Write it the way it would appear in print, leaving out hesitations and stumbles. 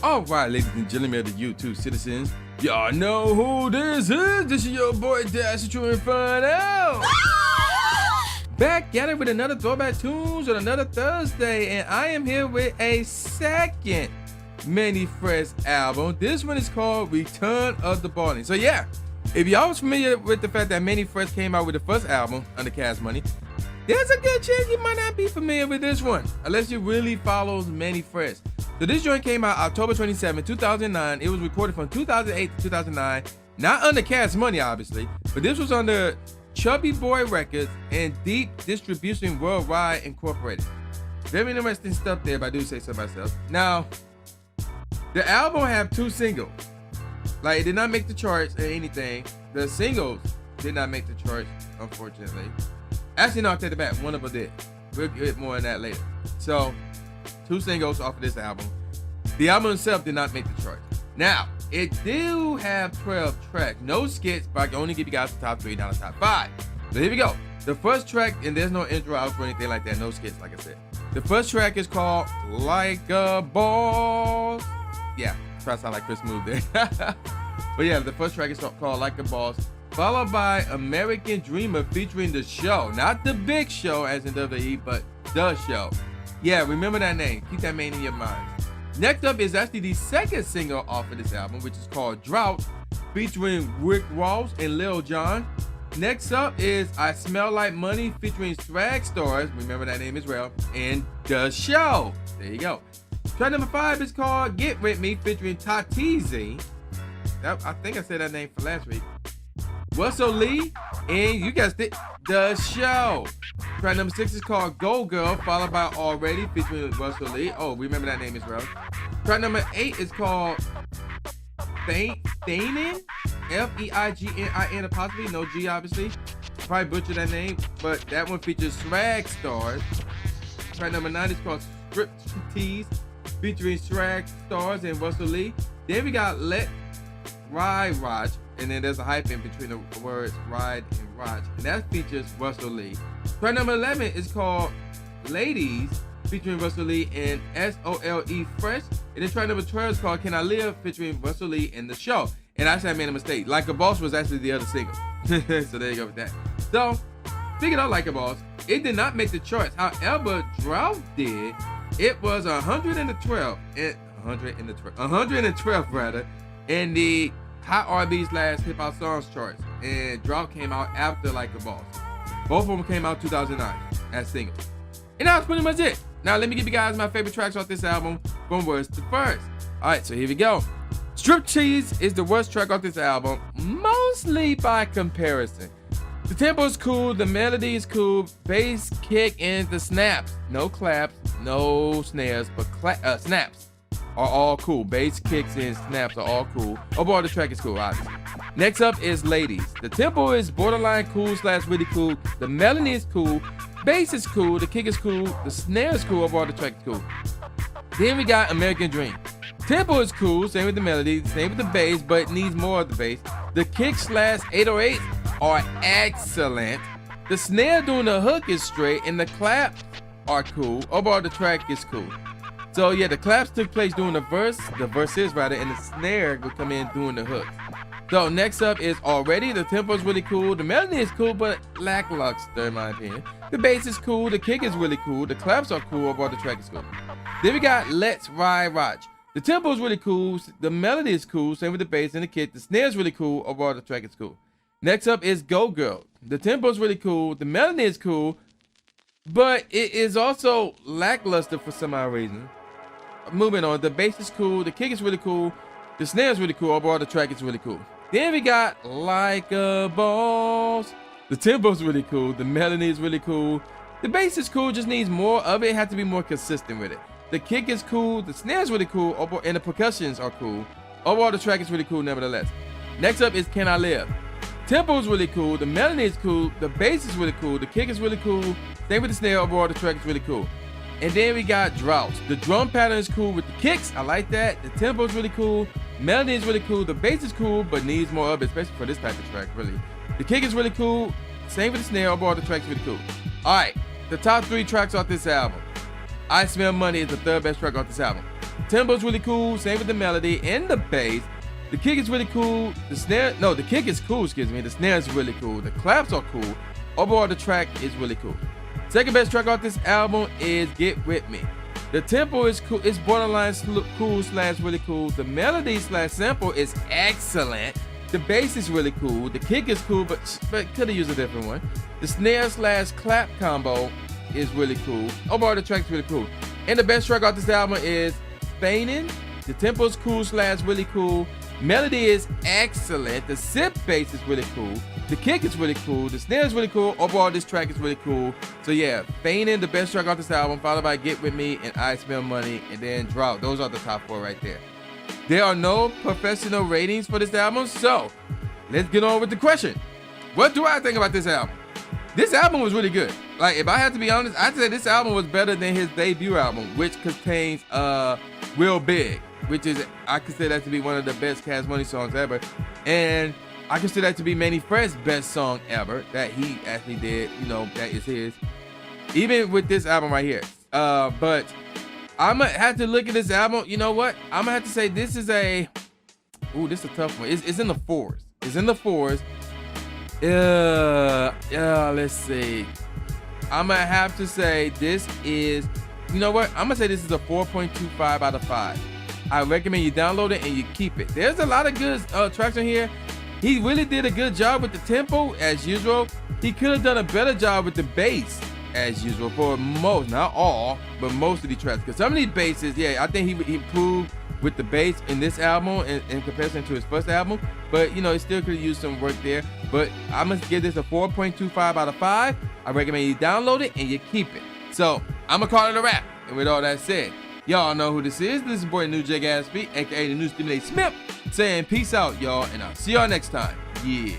All right, ladies and gentlemen of the YouTube citizens, y'all know who this is. This is your boy Dash True Inferno. Back at it with another Throwback Tunes on another Thursday, and I am here with a second Mannie Fresh album. This one is called Return of the Ballin. So yeah, if y'all was familiar with the fact that Mannie Fresh came out with the first album under Cash Money, there's a good chance you might not be familiar with this one, unless you really follow Mannie Fresh. So this joint came out October 27, 2009. It was recorded from 2008 to 2009. Not under Cash Money, obviously, but this was under Chubby Boy Records and Deep Distribution Worldwide Incorporated. Very interesting stuff there, if I do say so myself. Now, the album have two singles. Like, it did not make the charts or anything. The singles did not make the charts, unfortunately. Actually, no, I'll take it back. One of them did. We'll get more on that later. So, two singles off of this album. The album itself did not make the charts. Now, it do have 12 tracks. No skits, but I can only give you guys the top 3, not the top 5. So here we go. The first track, and there's no intro, outro, or anything like that. No skits, like I said. The first track is called Like a Boss. Yeah, try to sound like Chris Move there. But yeah, the first track is called Like a Boss, followed by American Dreamer featuring The Show. Not The Big Show as in WWE, but The Show. Yeah, remember that name. Keep that name in your mind. Next up is actually the second single off of this album, which is called Drought, featuring Rick Ross and Lil Jon. Next up is I Smell Like Money featuring Swag Stars, remember that name as well, and The Show. There you go. Track number 5 is called Get With Me featuring Tatizi. I think I said that name for last week. Russell Lee, and you guessed it, The Show. Track number 6 is called Go Girl, followed by Already featuring Russell Lee. Oh, remember that name as well. Track number 8 is called Feignin, Feignin apostrophe, no G obviously. Probably butchered that name, but that one features Swag Stars. Track number 9 is called Striptease, featuring Swag Stars and Russell Lee. Then we got Let Ride Raj, and then there's a hyphen between the words ride and Raj, and that features Russell Lee. Track number 11 is called Ladies, featuring Russell Lee and SOLE Fresh. And then track number 12 is called Can I Live, featuring Russell Lee and The Show. And actually I made a mistake. Like a Boss was actually the other single. So there you go with that. So, speaking of Like a Boss, it did not make the charts. However, Drought did. It was 112 rather, in the Hot R&B's last hip hop songs charts, and Drought came out after Like a Boss. Both of them came out 2009 as singles. And that's pretty much it. Now let me give you guys my favorite tracks off this album from worst to first. Alright, so here we go. Striptease is the worst track off this album, mostly by comparison. The tempo is cool, the melody is cool, bass, kick, and the snaps. No claps, no snares, but snaps are all cool. Bass, kicks, and snaps are all cool. Overall, the track is cool, obviously. Next up is Ladies. The tempo is borderline cool / really cool. The melody is cool. Bass is cool. The kick is cool. The snare is cool. Overall, the track is cool. Then we got American Dream. Tempo is cool. Same with the melody. Same with the bass, but it needs more of the bass. The kick / 808s are excellent. The snare during the hook is straight, and the claps are cool. Overall, the track is cool. So yeah, the claps took place during the verses rather, and the snare would come in during the hook. So next up is Already. The tempo is really cool. The melody is cool, but lackluster in my opinion. The bass is cool. The kick is really cool. The claps are cool. Overall, the track is cool. Then we got Let's Ride Raj. The tempo is really cool. The melody is cool. Same with the bass and the kick. The snare is really cool. Overall, the track is cool. Next up is Go Girl. The tempo is really cool. The melody is cool, but it is also lackluster for some odd reason. Moving on, the bass is cool, the kick is really cool, the snare is really cool, overall the track is really cool. Then we got Like a Boss. The tempo is really cool, the melody is really cool, the bass is cool, just needs more of it, have to be more consistent with it. The kick is cool, the snare is really cool, and the percussions are cool. Overall the track is really cool nevertheless. Next up is Can I Live. Tempo is really cool, the melody is cool, the bass is really cool, the kick is really cool, same with the snare, overall the track is really cool. And then we got Drought. The drum pattern is cool with the kicks. I like that. The tempo is really cool. Melody is really cool. The bass is cool, but needs more of it, especially for this type of track, really. The kick is really cool. Same with the snare. Overall, the track's really cool. All right, the top 3 tracks off this album. I Smell Money is the third best track off this album. tempo's really cool, same with the melody and the bass. The kick is really cool. The kick is cool, excuse me. The snare is really cool. The claps are cool. Overall, the track is really cool. Second best track off this album is Get With Me. The tempo is cool. It's borderline cool / really cool. The melody / sample is excellent. The bass is really cool. The kick is cool, but could have used a different one. The snare / clap combo is really cool. Overall, the track's really cool. And the best track off this album is Feignin'. The tempo is cool / really cool. Melody is excellent. The sip bass is really cool. The kick is really cool. The snare is really cool. Overall, this track is really cool. So yeah, Feignin', the best track off this album, followed by Get With Me and I Spend Money, and then Drought. Those are the top 4 right there. There are no professional ratings for this album, so let's get on with the question. What do I think about this album? This album was really good. Like, if I had to be honest, I'd say this album was better than his debut album, which contains Real Big, which is, I consider that to be one of the best Cash Money songs ever. And I consider that to be Mannie Fresh's best song ever that he actually did, that is his. Even with this album right here. But I'm going to have to look at this album. You know what? I'm going to have to say this is this is a tough one. It's in the 4s. It's in the 4s. Let's see. I'm going to have to say this is, you know what? I'm going to say this is a 4.25 out of 5. I recommend you download it and you keep it. There's a lot of good tracks on here. He really did a good job with the tempo, as usual. He could have done a better job with the bass, as usual, for most, not all, but most of the tracks. Because some of these basses, yeah, I think he improved with the bass in this album in comparison to his first album. But, he still could have used some work there. But I'm going to give this a 4.25 out of 5. I recommend you download it and you keep it. So, I'm going to call it a wrap. And with all that said, y'all know who this is. This is boy New J Gatsby, aka the New Stimulate Smith, saying peace out, y'all, and I'll see y'all next time. Yeah.